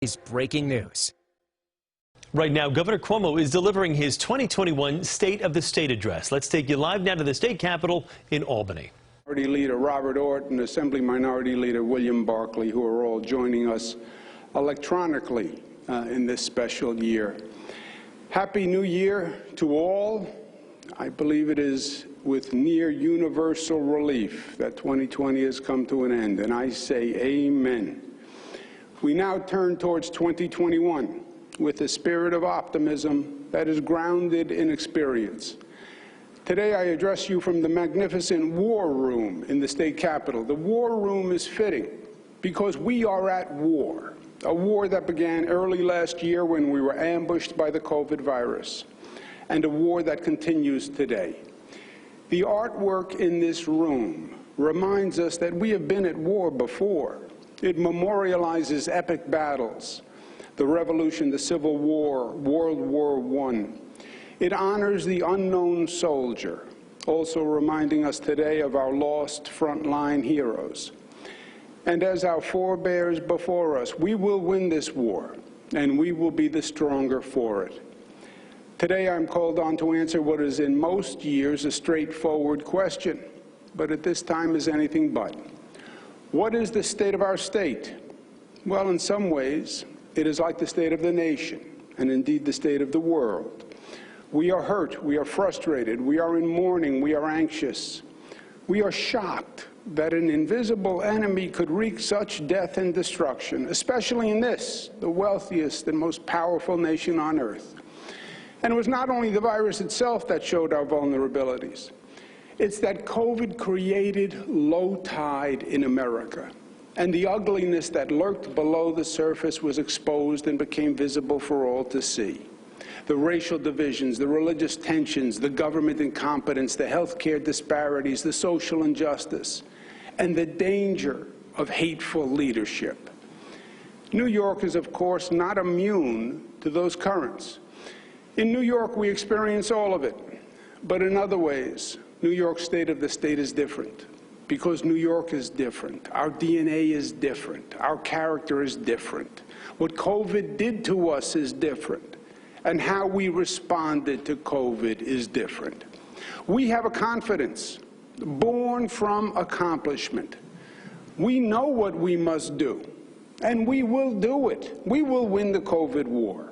is breaking news. Right now, Governor Cuomo is delivering his 2021 State of the State address. Let's take you live now to the state capitol in Albany. Minority Leader Robert Orton, Assembly Minority Leader William Barkley, who are all joining us electronically in this special year. Happy New Year to all. I believe it is with near universal relief that 2020 has come to an end, and I say amen. We now turn towards 2021 with a spirit of optimism that is grounded in experience. Today I address you from the magnificent war room in the state capitol. The war room is fitting because we are at war, a war that began early last year when we were ambushed by the COVID virus, and a war that continues today. The artwork in this room reminds us that we have been at war before. It memorializes epic battles, the Revolution, the Civil War, World War I. It honors the unknown soldier, also reminding us today of our lost frontline heroes. And as our forebears before us, we will win this war, and we will be the stronger for it. Today I'm called on to answer what is in most years a straightforward question, but at this time is anything but. What is the state of our state? Well, in some ways, it is like the state of the nation, and indeed the state of the world. We are hurt, we are frustrated, we are in mourning, we are anxious. We are shocked that an invisible enemy could wreak such death and destruction, especially in this, the wealthiest and most powerful nation on earth. And it was not only the virus itself that showed our vulnerabilities. It's that COVID created low tide in America, and the ugliness that lurked below the surface was exposed and became visible for all to see. The racial divisions, the religious tensions, the government incompetence, the healthcare disparities, the social injustice, and the danger of hateful leadership. New York is, of course, not immune to those currents. In New York, we experience all of it, but in other ways, New York's state of the state is different because New York is different. Our DNA is different. Our character is different. What COVID did to us is different, and how we responded to COVID is different. We have a confidence born from accomplishment. We know what we must do, and we will do it. We will win the COVID war.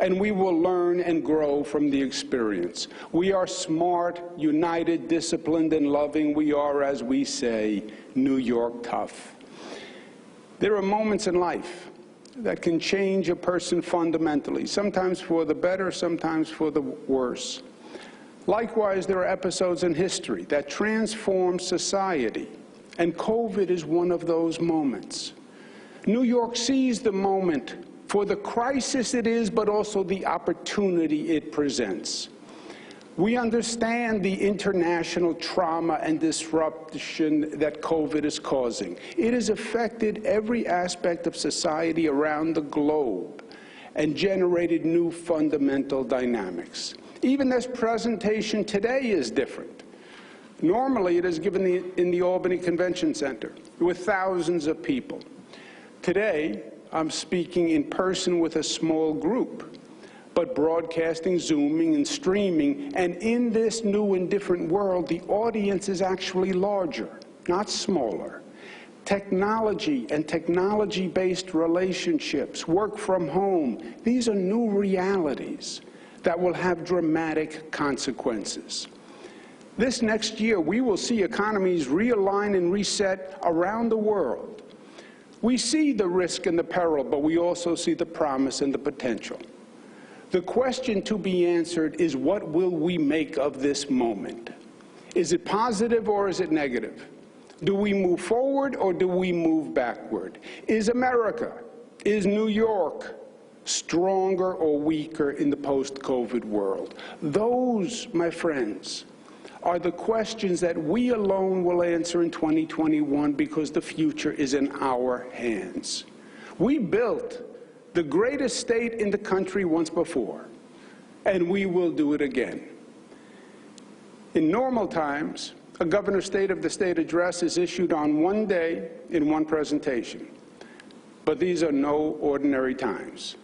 And we will learn and grow from the experience. We are smart, united, disciplined, and loving. We are, as we say, New York tough. There are moments in life that can change a person fundamentally, sometimes for the better, sometimes for the worse. Likewise, there are episodes in history that transform society, and COVID is one of those moments. New York sees the moment for the crisis it is, but also the opportunity it presents. We understand the international trauma and disruption that COVID is causing. It has affected every aspect of society around the globe and generated new fundamental dynamics. Even this presentation today is different. Normally, it is given in the Albany Convention Center with thousands of people. Today, I'm speaking in person with a small group, but broadcasting, Zooming, and streaming. And in this new and different world, the audience is actually larger, not smaller. Technology and technology-based relationships, work from home, these are new realities that will have dramatic consequences. This next year, we will see economies realign and reset around the world. We see the risk and the peril, but we also see the promise and the potential. The question to be answered is, what will we make of this moment? Is it positive or is it negative? Do we move forward or do we move backward? Is America, is New York stronger or weaker in the post-COVID world? Those, my friends, are the questions that we alone will answer in 2021 because the future is in our hands. We built the greatest state in the country once before, and we will do it again. In normal times, a governor's State of the State address is issued on one day in one presentation. But these are no ordinary times,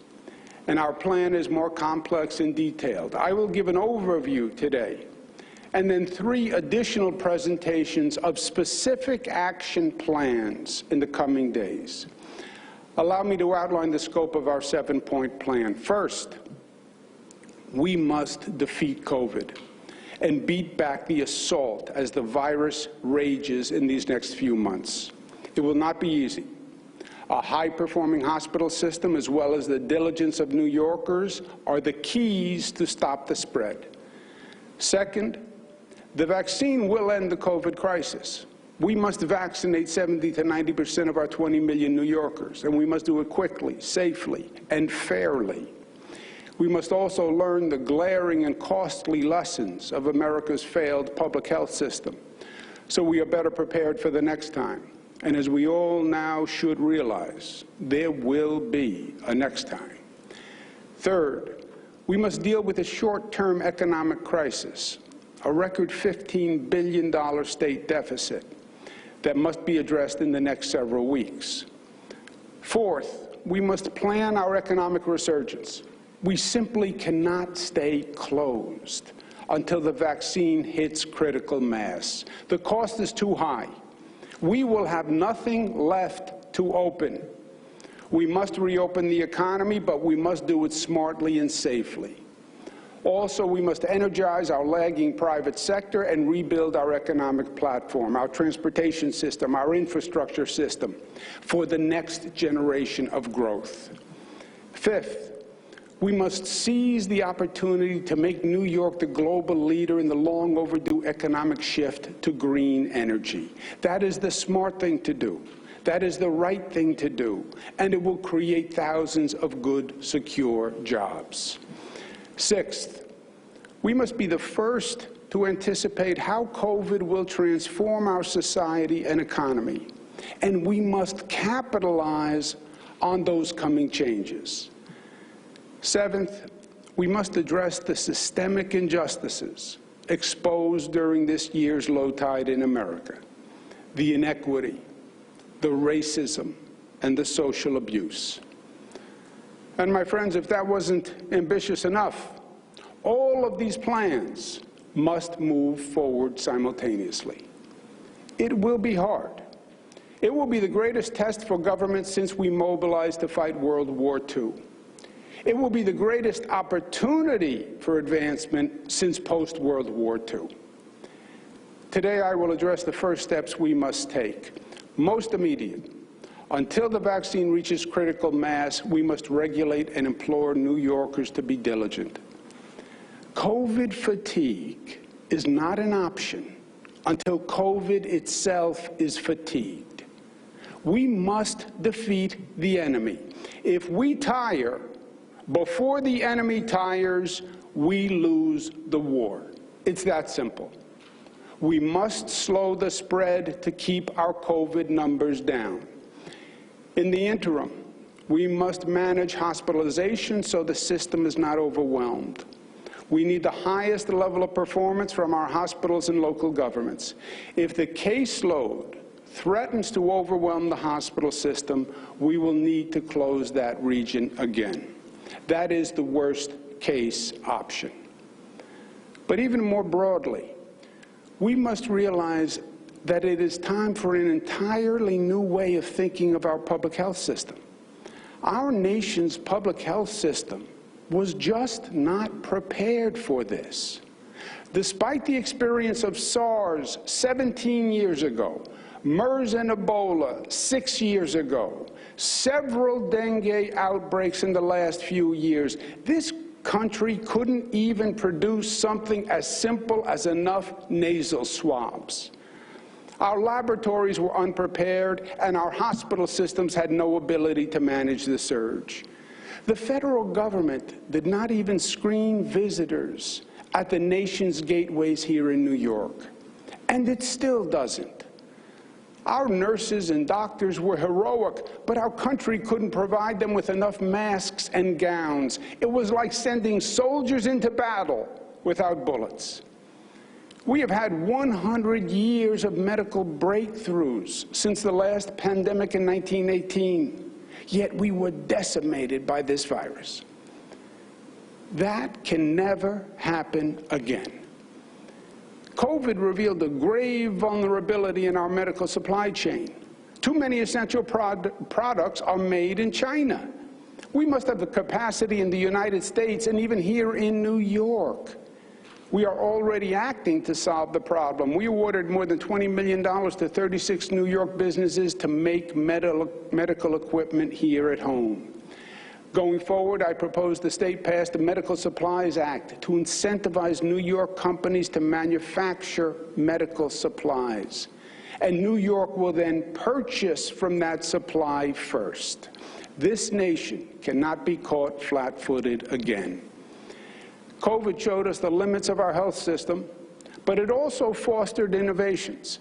and our plan is more complex and detailed. I will give an overview today, and then 3 additional presentations of specific action plans in the coming days. Allow me to outline the scope of our 7-point plan. First, we must defeat COVID and beat back the assault as the virus rages in these next few months. It will not be easy. A high-performing hospital system, as well as the diligence of New Yorkers, are the keys to stop the spread. Second, the vaccine will end the COVID crisis. We must vaccinate 70 to 90% of our 20 million New Yorkers, and we must do it quickly, safely, and fairly. We must also learn the glaring and costly lessons of America's failed public health system, so we are better prepared for the next time. And as we all now should realize, there will be a next time. Third, we must deal with the short-term economic crisis, a record $15 billion state deficit that must be addressed in the next several weeks. Fourth, we must plan our economic resurgence. We simply cannot stay closed until the vaccine hits critical mass. The cost is too high. We will have nothing left to open. We must reopen the economy, but we must do it smartly and safely. Also, we must energize our lagging private sector and rebuild our economic platform, our transportation system, our infrastructure system, for the next generation of growth. Fifth, we must seize the opportunity to make New York the global leader in the long overdue economic shift to green energy. That is the smart thing to do. That is the right thing to do. And it will create thousands of good, secure jobs. Sixth, we must be the first to anticipate how COVID will transform our society and economy. And we must capitalize on those coming changes. Seventh, we must address the systemic injustices exposed during this year's low tide in America, the inequity, the racism, and the social abuse. And my friends, if that wasn't ambitious enough, all of these plans must move forward simultaneously. It will be hard. It will be the greatest test for government since we mobilized to fight World War II. It will be the greatest opportunity for advancement since post-World War II. Today, I will address the first steps we must take. Most immediate. Until the vaccine reaches critical mass, we must regulate and implore New Yorkers to be diligent. COVID fatigue is not an option until COVID itself is fatigued. We must defeat the enemy. If we tire before the enemy tires, we lose the war. It's that simple. We must slow the spread to keep our COVID numbers down. In the interim, we must manage hospitalization so the system is not overwhelmed. We need the highest level of performance from our hospitals and local governments. If the caseload threatens to overwhelm the hospital system, we will need to close that region again. That is the worst case option. But even more broadly, we must realize that it is time for an entirely new way of thinking of our public health system. Our nation's public health system was just not prepared for this. Despite the experience of SARS 17 years ago, MERS and Ebola 6 years ago, several dengue outbreaks in the last few years, this country couldn't even produce something as simple as enough nasal swabs. Our laboratories were unprepared, and our hospital systems had no ability to manage the surge. The federal government did not even screen visitors at the nation's gateways here in New York, and it still doesn't. Our nurses and doctors were heroic, but our country couldn't provide them with enough masks and gowns. It was like sending soldiers into battle without bullets. We have had 100 years of medical breakthroughs since the last pandemic in 1918. yet we were decimated by this virus. That can never happen again. COVID revealed a grave vulnerability in our medical supply chain. Too many essential products are made in China. We must have the capacity in the United States and even here in New York. We are already acting to solve the problem. We awarded more than $20 million to 36 New York businesses to make medical equipment here at home. Going forward, I propose the state pass the Medical Supplies Act to incentivize New York companies to manufacture medical supplies. And New York will then purchase from that supply first. This nation cannot be caught flat-footed again. COVID showed us the limits of our health system, but it also fostered innovations.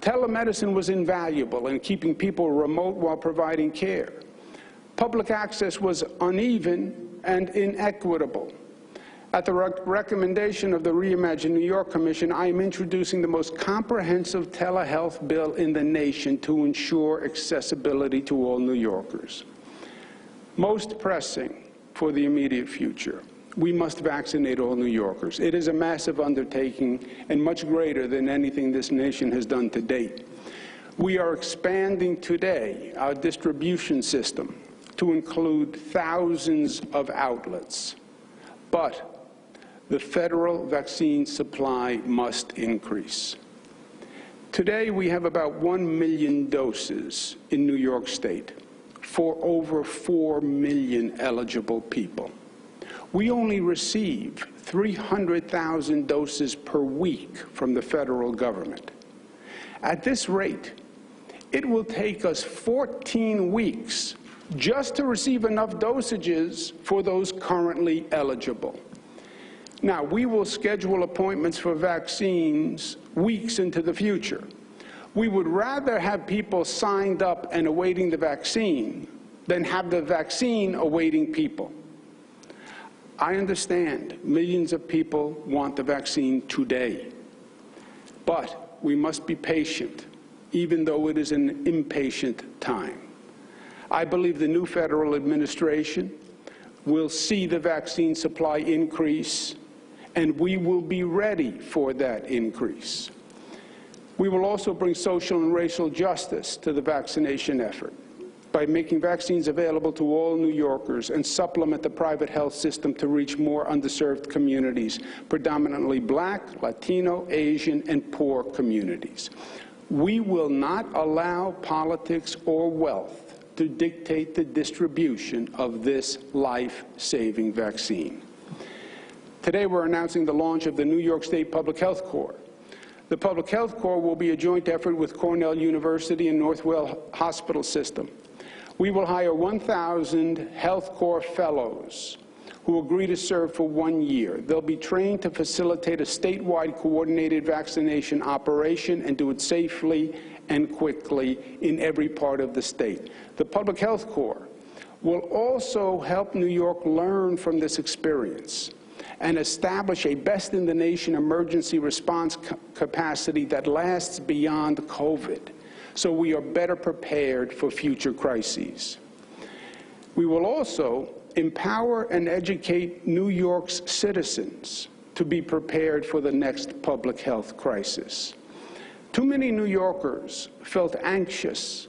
Telemedicine was invaluable in keeping people remote while providing care. Public access was uneven and inequitable. At the recommendation of the Reimagine New York Commission, I am introducing the most comprehensive telehealth bill in the nation to ensure accessibility to all New Yorkers. Most pressing for the immediate future, we must vaccinate all New Yorkers. It is a massive undertaking and much greater than anything this nation has done to date. We are expanding today our distribution system to include thousands of outlets. But the federal vaccine supply must increase. Today, we have about 1 million doses in New York State for over 4 million eligible people. We only receive 300,000 doses per week from the federal government. At this rate, it will take us 14 weeks just to receive enough dosages for those currently eligible. Now, we will schedule appointments for vaccines weeks into the future. We would rather have people signed up and awaiting the vaccine than have the vaccine awaiting people. I understand millions of people want the vaccine today, but we must be patient, even though it is an impatient time. I believe the new federal administration will see the vaccine supply increase, and we will be ready for that increase. We will also bring social and racial justice to the vaccination effort by making vaccines available to all New Yorkers and supplement the private health system to reach more underserved communities, predominantly Black, Latino, Asian, and poor communities. We will not allow politics or wealth to dictate the distribution of this life-saving vaccine. Today, we're announcing the launch of the New York State Public Health Corps. The Public Health Corps will be a joint effort with Cornell University and Northwell Hospital System. We will hire 1,000 Health Corps fellows who agree to serve for 1 year. They'll be trained to facilitate a statewide coordinated vaccination operation and do it safely and quickly in every part of the state. The Public Health Corps will also help New York learn from this experience and establish a best-in-the-nation emergency response capacity that lasts beyond COVID, so we are better prepared for future crises. We will also empower and educate New York's citizens to be prepared for the next public health crisis. Too many New Yorkers felt anxious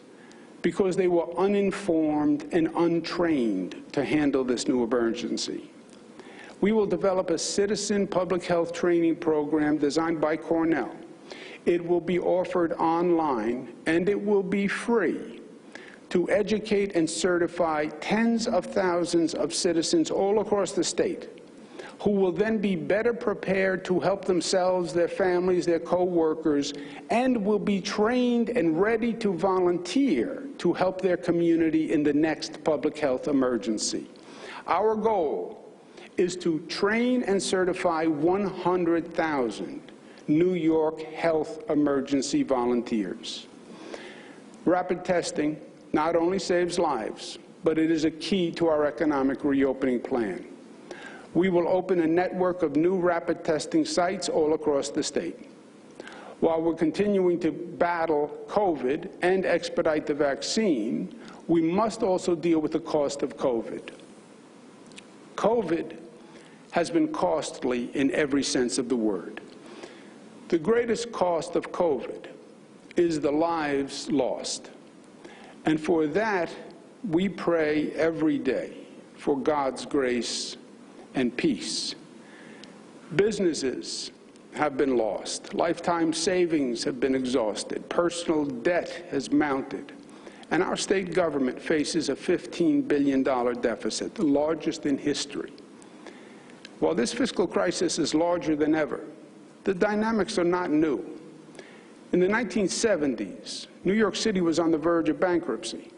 because they were uninformed and untrained to handle this new emergency. We will develop a citizen public health training program designed by Cornell. It will be offered online, and it will be free to educate and certify tens of thousands of citizens all across the state who will then be better prepared to help themselves, their families, their co-workers, and will be trained and ready to volunteer to help their community in the next public health emergency. Our goal is to train and certify 100,000 New York health emergency volunteers. Rapid testing not only saves lives, but it is a key to our economic reopening plan. We will open a network of new rapid testing sites all across the state. While we're continuing to battle COVID and expedite the vaccine, we must also deal with the cost of COVID. COVID has been costly in every sense of the word. The greatest cost of COVID is the lives lost. And for that, we pray every day for God's grace and peace. Businesses have been lost. Lifetime savings have been exhausted. Personal debt has mounted. And our state government faces a $15 billion deficit, the largest in history. While this fiscal crisis is larger than ever, the dynamics are not new. In the 1970s, New York City was on the verge of bankruptcy,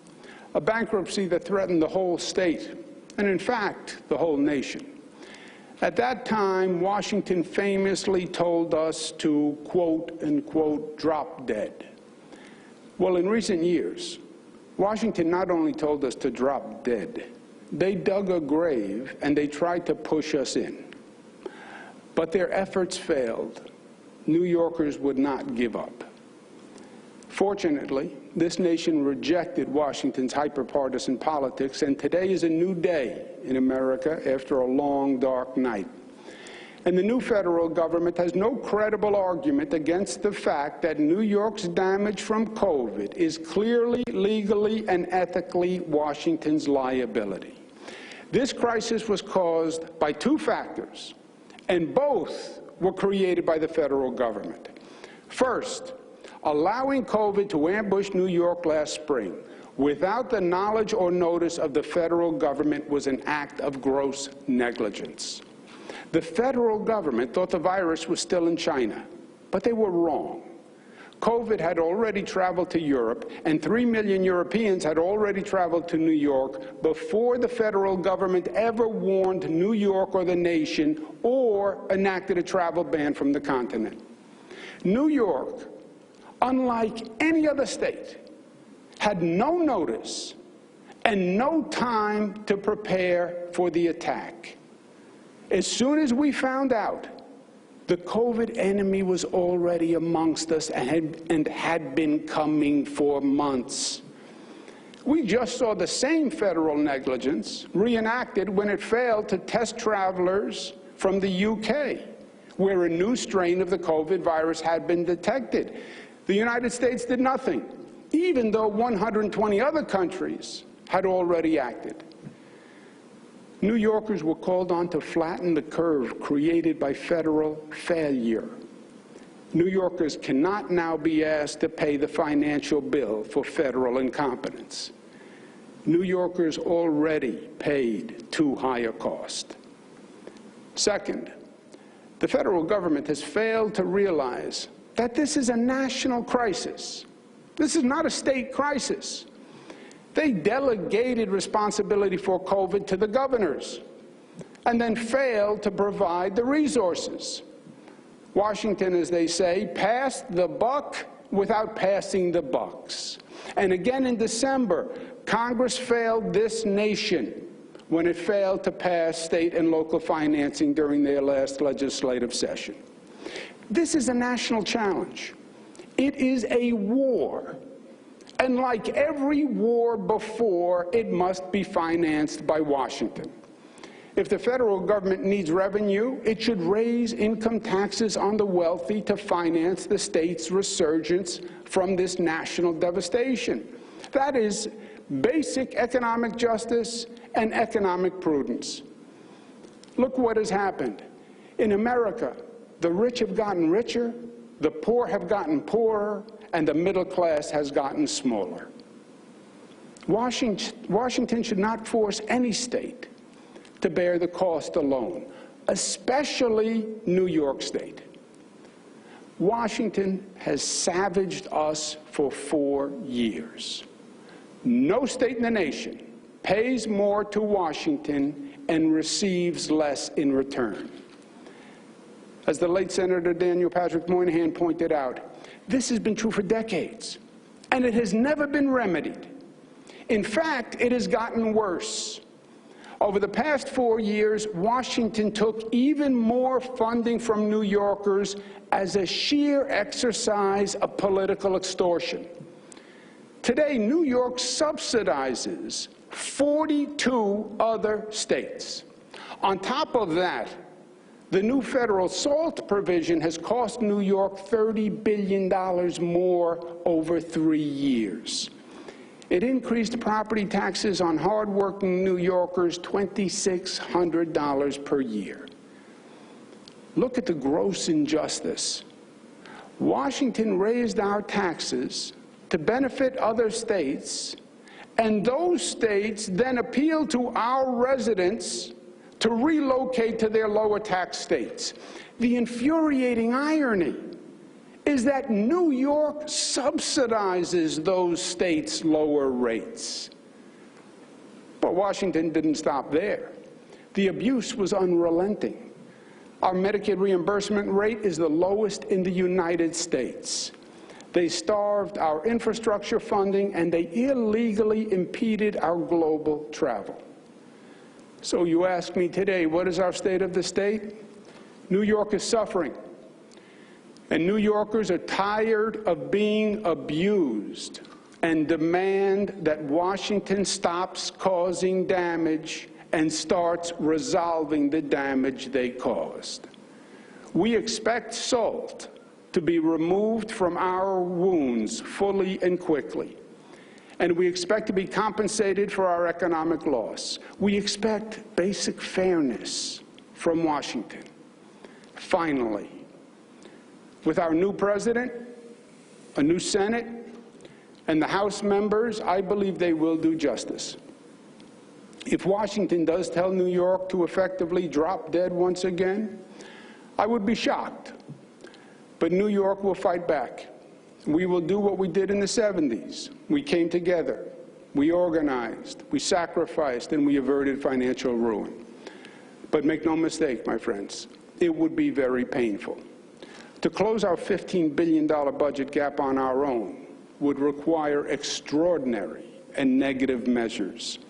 a bankruptcy that threatened the whole state, and in fact, the whole nation. At that time, Washington famously told us to, quote, unquote, drop dead. Well, in recent years, Washington not only told us to drop dead, they dug a grave and they tried to push us in. But their efforts failed. New Yorkers would not give up. Fortunately, this nation rejected Washington's hyper-partisan politics, and today is a new day in America after a long, dark night. And the new federal government has no credible argument against the fact that New York's damage from COVID is clearly, legally, and ethically Washington's liability. This crisis was caused by two factors, and both were created by the federal government. First, allowing COVID to ambush New York last spring without the knowledge or notice of the federal government was an act of gross negligence. The federal government thought the virus was still in China, but they were wrong. COVID had already traveled to Europe, and 3 million Europeans had already traveled to New York before the federal government ever warned New York or the nation or enacted a travel ban from the continent. New York, unlike any other state, had no notice and no time to prepare for the attack. As soon as we found out, the COVID enemy was already amongst us and had been coming for months. We just saw the same federal negligence reenacted when it failed to test travelers from the UK, where a new strain of the COVID virus had been detected. The United States did nothing, even though 120 other countries had already acted. New Yorkers were called on to flatten the curve created by federal failure. New Yorkers cannot now be asked to pay the financial bill for federal incompetence. New Yorkers already paid too high a cost. Second, the federal government has failed to realize that this is a national crisis. This is not a state crisis. They delegated responsibility for COVID to the governors and then failed to provide the resources. Washington, as they say, passed the buck without passing the bucks. And again in December, Congress failed this nation when it failed to pass state and local financing during their last legislative session. This is a national challenge. It is a war. And like every war before, it must be financed by Washington. If the federal government needs revenue, it should raise income taxes on the wealthy to finance the state's resurgence from this national devastation. That is basic economic justice and economic prudence. Look what has happened. In America, the rich have gotten richer, the poor have gotten poorer, and the middle class has gotten smaller. Washington should not force any state to bear the cost alone, especially New York State. Washington has savaged us for 4 years. No state in the nation pays more to Washington and receives less in return. As the late Senator Daniel Patrick Moynihan pointed out, this has been true for decades, and it has never been remedied. In fact, it has gotten worse. Over the past 4 years, Washington took even more funding from New Yorkers as a sheer exercise of political extortion. Today, New York subsidizes 42 other states. On top of that, the new federal SALT provision has cost New York $30 billion more over 3 years. It increased property taxes on hardworking New Yorkers $2,600 per year. Look at the gross injustice. Washington raised our taxes to benefit other states, and those states then appealed to our residents to relocate to their lower tax states. The infuriating irony is that New York subsidizes those states' lower rates. But Washington didn't stop there. The abuse was unrelenting. Our Medicaid reimbursement rate is the lowest in the United States. They starved our infrastructure funding, and they illegally impeded our global travel. So you ask me today, what is our state of the state? New York is suffering. And New Yorkers are tired of being abused and demand that Washington stops causing damage and starts resolving the damage they caused. We expect SALT to be removed from our wounds fully and quickly. And we expect to be compensated for our economic loss. We expect basic fairness from Washington. Finally, with our new president, a new Senate, and the House members, I believe they will do justice. If Washington does tell New York to effectively drop dead once again, I would be shocked. But New York will fight back. We will do what we did in the 70s. We came together, we organized, we sacrificed, and we averted financial ruin. But make no mistake, my friends, it would be very painful. To close our $15 billion budget gap on our own would require extraordinary and negative measures.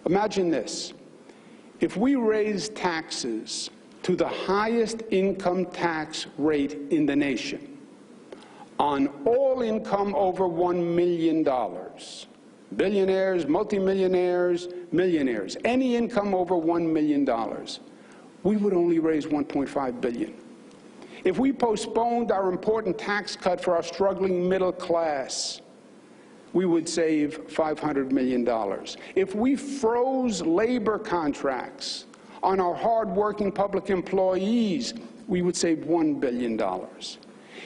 Imagine this. If we raise taxes to the highest income tax rate in the nation, on all income over $1 million, billionaires, multimillionaires, millionaires, any income over $1 million, we would only raise $1.5 billion. If we postponed our important tax cut for our struggling middle class, we would save $500 million. If we froze labor contracts on our hardworking public employees, we would save $1 billion.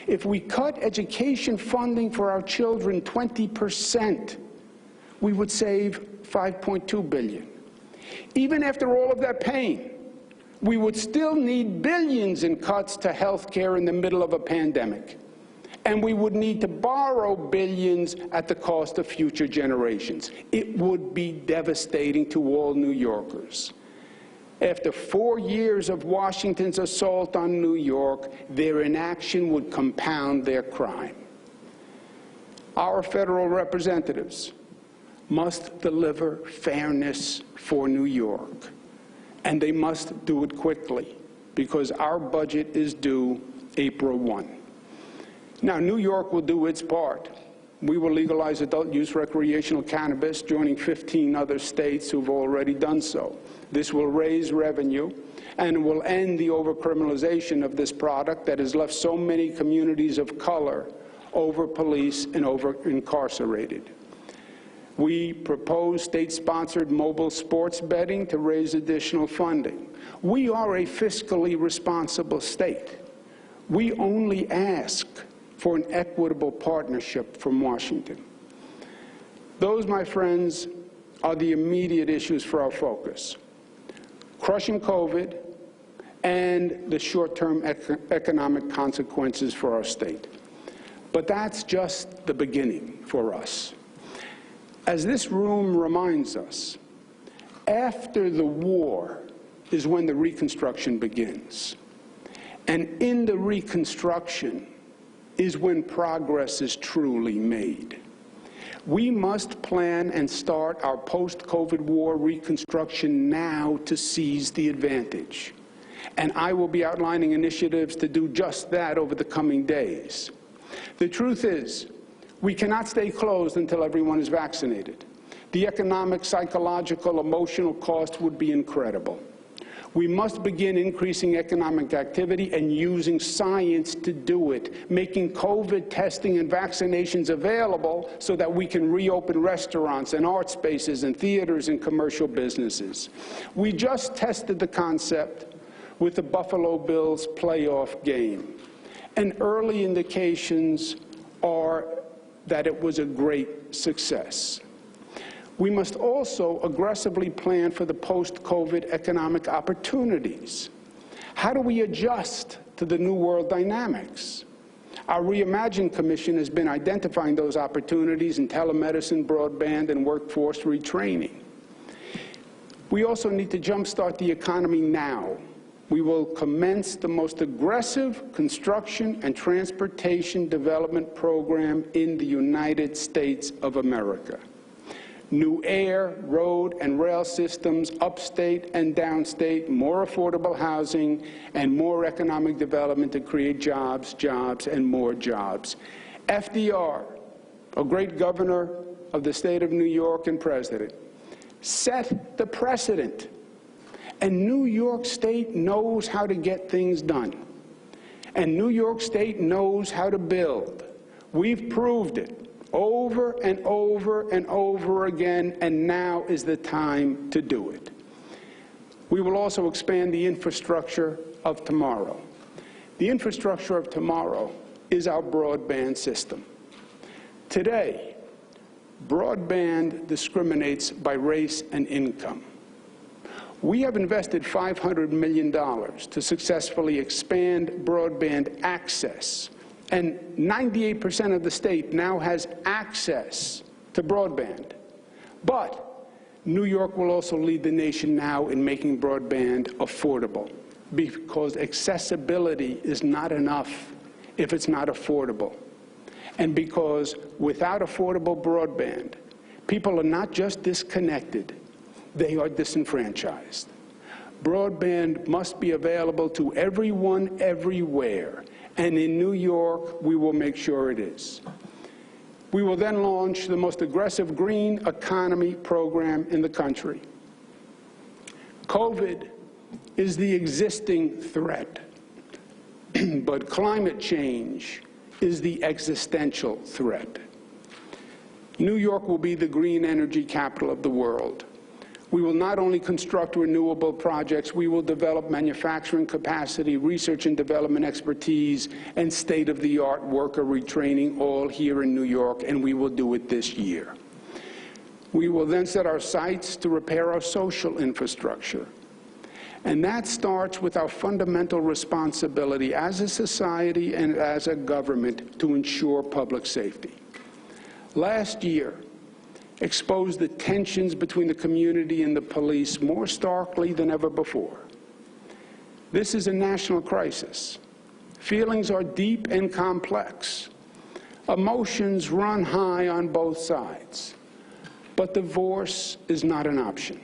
If we cut education funding for our children 20%, we would save $5.2 billion. Even after all of that pain, we would still need billions in cuts to health care in the middle of a pandemic. And we would need to borrow billions at the cost of future generations. It would be devastating to all New Yorkers. After 4 years of Washington's assault on New York, their inaction would compound their crime. Our federal representatives must deliver fairness for New York. And they must do it quickly, because our budget is due April 1. Now, New York will do its part. We will legalize adult-use recreational cannabis, joining 15 other states who've already done so. This will raise revenue and will end the overcriminalization of this product that has left so many communities of color over-policed and over-incarcerated. We propose state-sponsored mobile sports betting to raise additional funding. We are a fiscally responsible state. We only ask for an equitable partnership from Washington. Those, my friends, are the immediate issues for our focus: crushing COVID and the short-term economic consequences for our state. But that's just the beginning for us. As this room reminds us, after the war is when the reconstruction begins. And in the reconstruction is when progress is truly made. We must plan and start our post-COVID war reconstruction now to seize the advantage. And I will be outlining initiatives to do just that over the coming days. The truth is, we cannot stay closed until everyone is vaccinated. The economic, psychological, emotional cost would be incredible. We must begin increasing economic activity and using science to do it, making COVID testing and vaccinations available so that we can reopen restaurants and art spaces and theaters and commercial businesses. We just tested the concept with the Buffalo Bills playoff game, and early indications are that it was a great success. We must also aggressively plan for the post-COVID economic opportunities. How do we adjust to the new world dynamics? Our Reimagine Commission has been identifying those opportunities in telemedicine, broadband, and workforce retraining. We also need to jumpstart the economy now. We will commence the most aggressive construction and transportation development program in the United States of America. New air, road, and rail systems, upstate and downstate, more affordable housing, and more economic development to create jobs, and more jobs. FDR, a great governor of the state of New York and president, set the precedent. And New York State knows how to get things done. And New York State knows how to build. We've proved it over and over and over again, and now is the time to do it. We will also expand the infrastructure of tomorrow. The infrastructure of tomorrow is our broadband system. Today, broadband discriminates by race and income. We have invested $500 million to successfully expand broadband access, and 98% of the state now has access to broadband. But New York will also lead the nation now in making broadband affordable, because accessibility is not enough if it's not affordable. And because without affordable broadband, people are not just disconnected, they are disenfranchised. Broadband must be available to everyone, everywhere. And in New York, we will make sure it is. We will then launch the most aggressive green economy program in the country. COVID is the existing threat, but climate change is the existential threat. New York will be the green energy capital of the world. We will not only construct renewable projects, we will develop manufacturing capacity, research and development expertise, and state-of-the-art worker retraining, all here in New York, and we will do it this year. We will then set our sights to repair our social infrastructure. And that starts with our fundamental responsibility as a society and as a government to ensure public safety. Last year exposed the tensions between the community and the police more starkly than ever before. This is a national crisis. Feelings are deep and complex. Emotions run high on both sides. But divorce is not an option.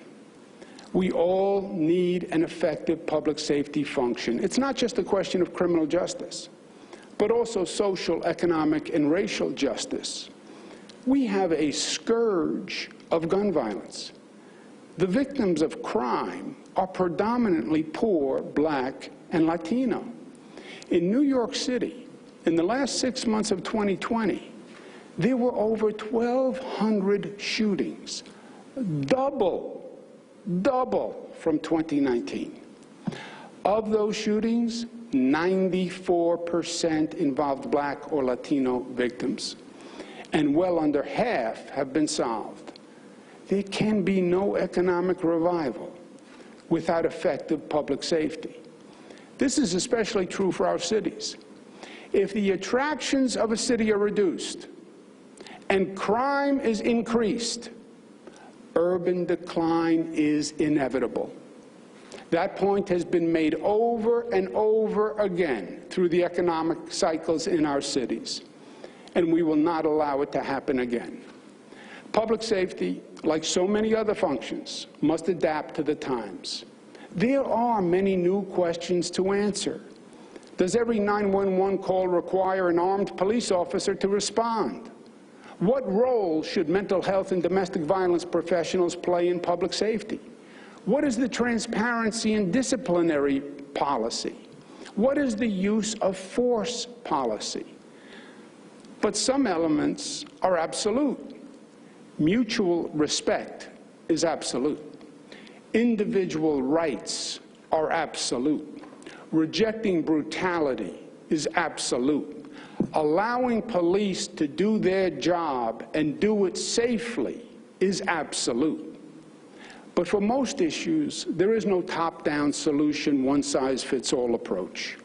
We all need an effective public safety function. It's not just a question of criminal justice, but also social, economic, and racial justice. We have a scourge of gun violence. The victims of crime are predominantly poor, Black, and Latino. In New York City, in the last 6 months of 2020, there were over 1,200 shootings, double from 2019. Of those shootings, 94% involved Black or Latino victims, and well under half have been solved. There can be no economic revival without effective public safety. This is especially true for our cities. If the attractions of a city are reduced and crime is increased, urban decline is inevitable. That point has been made over and over again through the economic cycles in our cities, and we will not allow it to happen again. Public safety, like so many other functions, must adapt to the times. There are many new questions to answer. Does every 911 call require an armed police officer to respond? What role should mental health and domestic violence professionals play in public safety? What is the transparency and disciplinary policy? What is the use of force policy? But some elements are absolute. Mutual respect is absolute. Individual rights are absolute. Rejecting brutality is absolute. Allowing police to do their job and do it safely is absolute. But for most issues, there is no top-down solution, one-size-fits-all approach.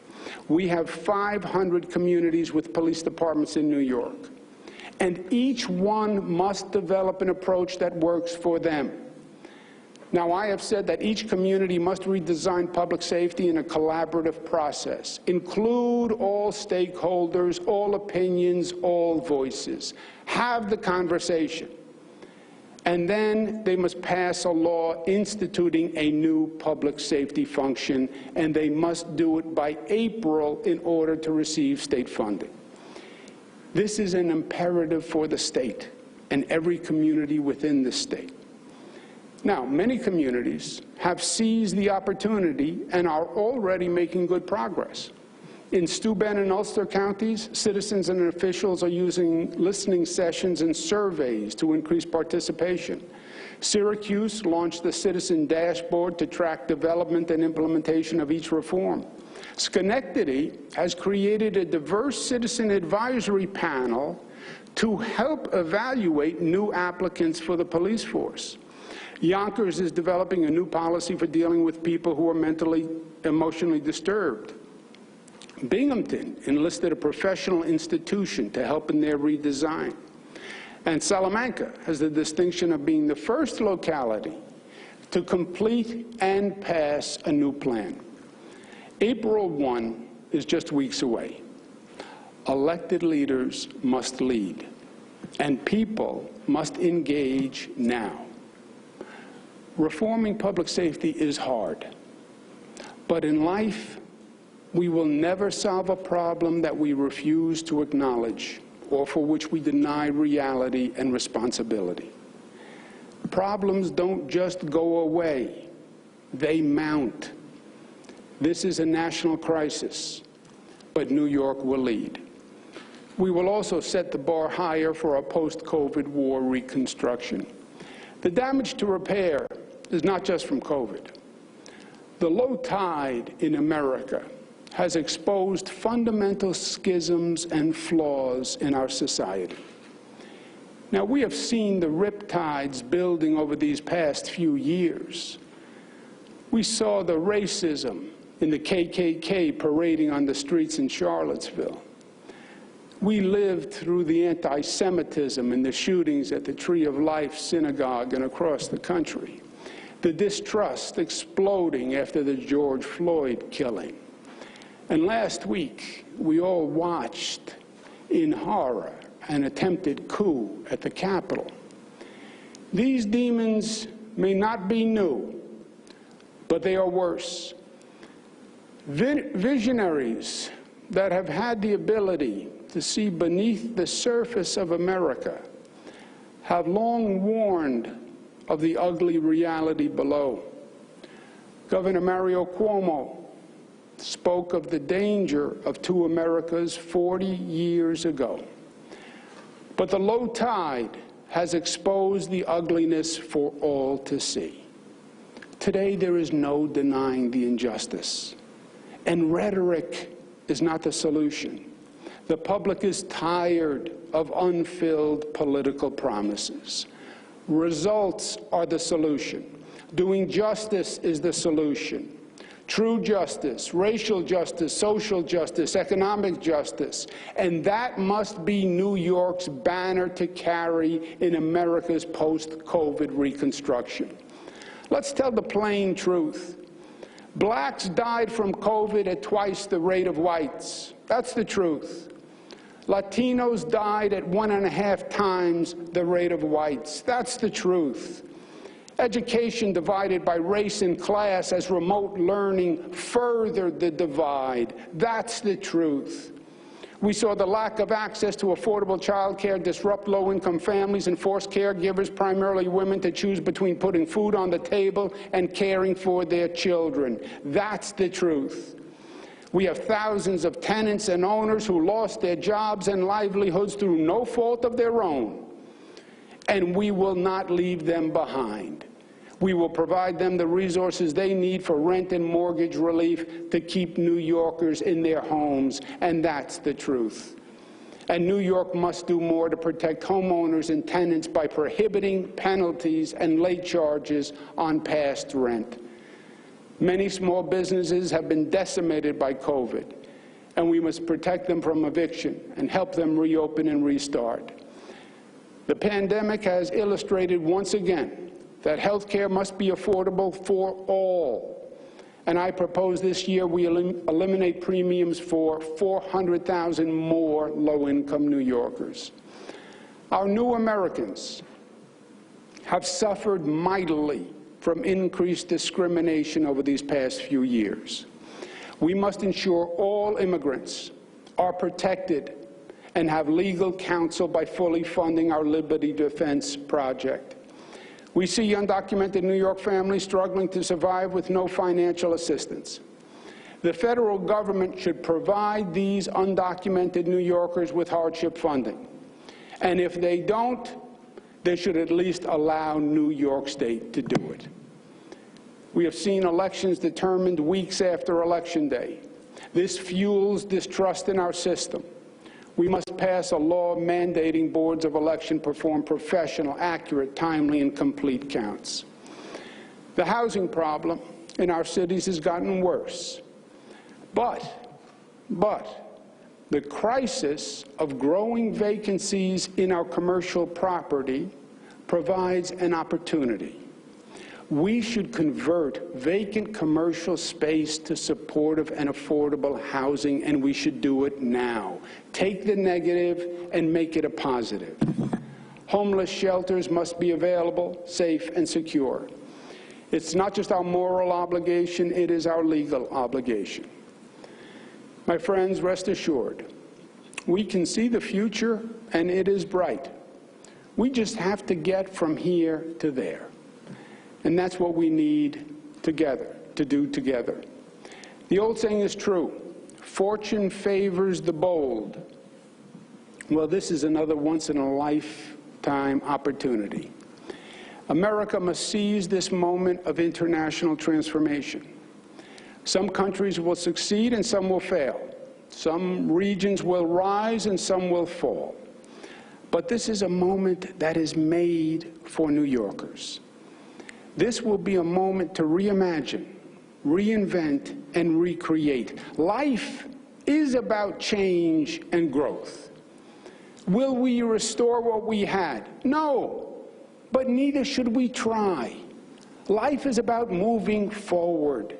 We have 500 communities with police departments in New York, and each one must develop an approach that works for them. Now, I have said that each community must redesign public safety in a collaborative process, include all stakeholders, all opinions, all voices, have the conversation. And then they must pass a law instituting a new public safety function, and they must do it by April in order to receive state funding. This is an imperative for the state and every community within the state. Now, many communities have seized the opportunity and are already making good progress. In Steuben and Ulster counties, citizens and officials are using listening sessions and surveys to increase participation. Syracuse launched the Citizen Dashboard to track development and implementation of each reform. Schenectady has created a diverse citizen advisory panel to help evaluate new applicants for the police force. Yonkers is developing a new policy for dealing with people who are emotionally disturbed. Binghamton enlisted a professional institution to help in their redesign. And Salamanca has the distinction of being the first locality to complete and pass a new plan. April 1 is just weeks away. Elected leaders must lead, and people must engage now. Reforming public safety is hard, but in life, we will never solve a problem that we refuse to acknowledge or for which we deny reality and responsibility. Problems don't just go away, they mount. This is a national crisis, but New York will lead. We will also set the bar higher for a post-COVID war reconstruction. The damage to repair is not just from COVID. The low tide in America has exposed fundamental schisms and flaws in our society. Now, we have seen the riptides building over these past few years. We saw the racism in the KKK parading on the streets in Charlottesville. We lived through the anti-Semitism and the shootings at the Tree of Life synagogue and across the country. The distrust exploding after the George Floyd killing. And last week, we all watched in horror an attempted coup at the Capitol. These demons may not be new, but they are worse. Visionaries that have had the ability to see beneath the surface of America have long warned of the ugly reality below. Governor Mario Cuomo spoke of the danger of two Americas 40 years ago. But the low tide has exposed the ugliness for all to see. Today, there is no denying the injustice. And rhetoric is not the solution. The public is tired of unfilled political promises. Results are the solution. Doing justice is the solution. True justice, racial justice, social justice, economic justice. And that must be New York's banner to carry in America's post-COVID reconstruction. Let's tell the plain truth. Blacks died from COVID at twice the rate of whites. That's the truth. Latinos died at 1.5 times the rate of whites. That's the truth. Education divided by race and class as remote learning furthered the divide. That's the truth. We saw the lack of access to affordable child care disrupt low-income families and force caregivers, primarily women, to choose between putting food on the table and caring for their children. That's the truth. We have thousands of tenants and owners who lost their jobs and livelihoods through no fault of their own, and we will not leave them behind. We will provide them the resources they need for rent and mortgage relief to keep New Yorkers in their homes, and that's the truth. And New York must do more to protect homeowners and tenants by prohibiting penalties and late charges on past rent. Many small businesses have been decimated by COVID, and we must protect them from eviction and help them reopen and restart. The pandemic has illustrated once again that health care must be affordable for all. And I propose this year we eliminate premiums for 400,000 more low-income New Yorkers. Our new Americans have suffered mightily from increased discrimination over these past few years. We must ensure all immigrants are protected and have legal counsel by fully funding our Liberty Defense Project. We see undocumented New York families struggling to survive with no financial assistance. The federal government should provide these undocumented New Yorkers with hardship funding. And if they don't, they should at least allow New York State to do it. We have seen elections determined weeks after Election Day. This fuels distrust in our system. We must pass a law mandating boards of election perform professional, accurate, timely, and complete counts. The housing problem in our cities has gotten worse. But the crisis of growing vacancies in our commercial property provides an opportunity. We should convert vacant commercial space to supportive and affordable housing, and we should do it now. Take the negative and make it a positive. Homeless shelters must be available, safe, and secure. It's not just our moral obligation, it is our legal obligation. My friends, rest assured, we can see the future, and it is bright. We just have to get from here to there. And that's what we need together, to do together. The old saying is true, fortune favors the bold. Well, this is another once-in-a-lifetime opportunity. America must seize this moment of international transformation. Some countries will succeed and some will fail. Some regions will rise and some will fall. But this is a moment that is made for New Yorkers. This will be a moment to reimagine, reinvent, and recreate. Life is about change and growth. Will we restore what we had? No, but neither should we try. Life is about moving forward.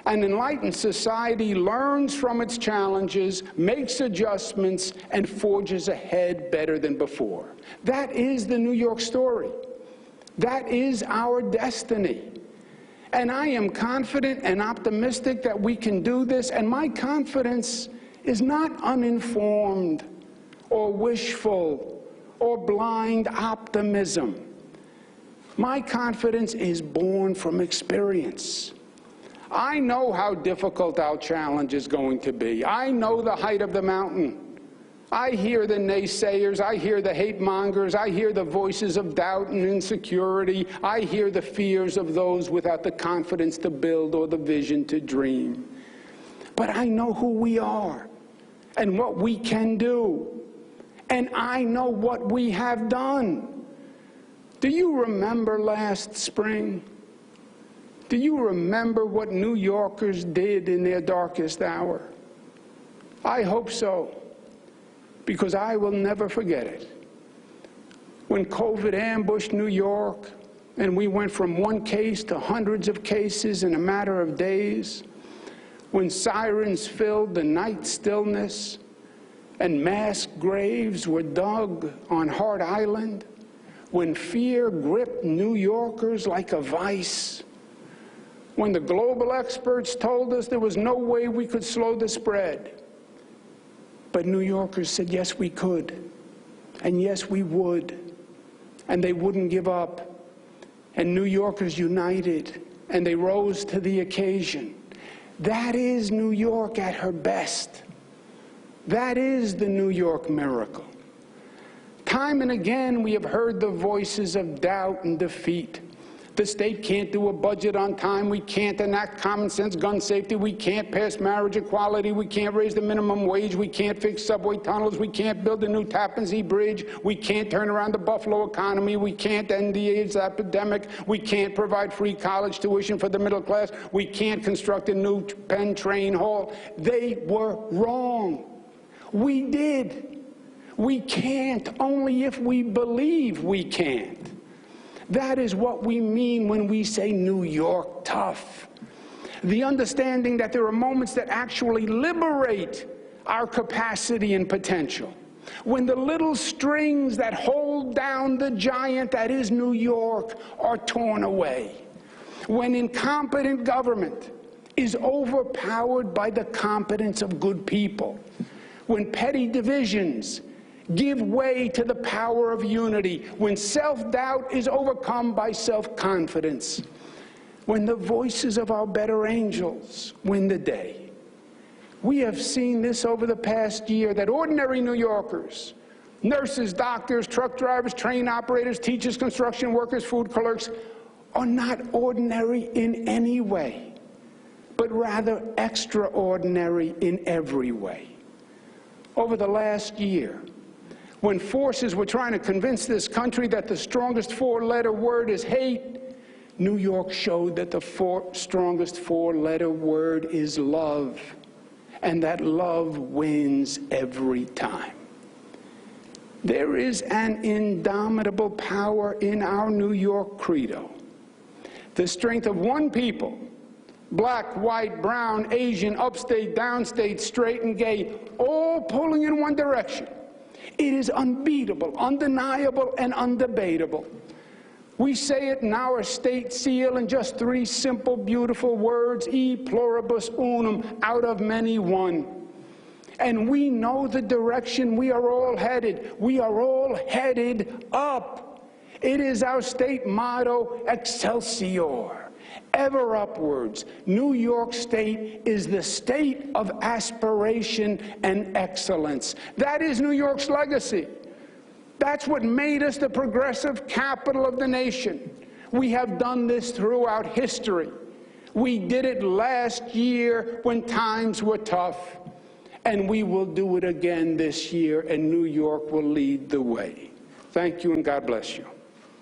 An enlightened society learns from its challenges, makes adjustments, and forges ahead better than before. That is the New York story. That is our destiny. And I am confident and optimistic that we can do this, and my confidence is not uninformed or wishful or blind optimism. My confidence is born from experience. I know how difficult our challenge is going to be. I know the height of the mountain. I hear the naysayers, I hear the hate mongers, I hear the voices of doubt and insecurity, I hear the fears of those without the confidence to build or the vision to dream. But I know who we are and what we can do, and I know what we have done. Do you remember last spring? Do you remember what New Yorkers did in their darkest hour? I hope so, because I will never forget it. When COVID ambushed New York, and we went from one case to hundreds of cases in a matter of days, when sirens filled the night stillness, and mass graves were dug on Hart Island, when fear gripped New Yorkers like a vice, when the global experts told us there was no way we could slow the spread. But New Yorkers said, yes, we could, and yes, we would, and they wouldn't give up. And New Yorkers united, and they rose to the occasion. That is New York at her best. That is the New York miracle. Time and again, we have heard the voices of doubt and defeat. The state can't do a budget on time. We can't enact common sense gun safety. We can't pass marriage equality. We can't raise the minimum wage. We can't fix subway tunnels. We can't build a new Tappan Zee Bridge. We can't turn around the Buffalo economy. We can't end the AIDS epidemic. We can't provide free college tuition for the middle class. We can't construct a new Penn train hall. They were wrong. We did. We can't only if we believe we can't. That is what we mean when we say New York tough. The understanding that there are moments that actually liberate our capacity and potential. When the little strings that hold down the giant that is New York are torn away. When incompetent government is overpowered by the competence of good people. When petty divisions give way to the power of unity, when self-doubt is overcome by self-confidence, when the voices of our better angels win the day. We have seen this over the past year, that ordinary New Yorkers, nurses, doctors, truck drivers, train operators, teachers, construction workers, food clerks, are not ordinary in any way, but rather extraordinary in every way. Over the last year, when forces were trying to convince this country that the strongest four-letter word is hate, New York showed that the strongest four-letter word is love, and that love wins every time. There is an indomitable power in our New York credo. The strength of one people, black, white, brown, Asian, upstate, downstate, straight and gay, all pulling in one direction. It is unbeatable, undeniable, and undebatable. We say it in our state seal in just three simple, beautiful words, e pluribus unum, out of many one. And we know the direction we are all headed. We are all headed up. It is our state motto, Excelsior. Ever upwards. New York State is the state of aspiration and excellence. That is New York's legacy. That's what made us the progressive capital of the nation. We have done this throughout history. We did it last year when times were tough, and we will do it again this year, and New York will lead the way. Thank you, and God bless you.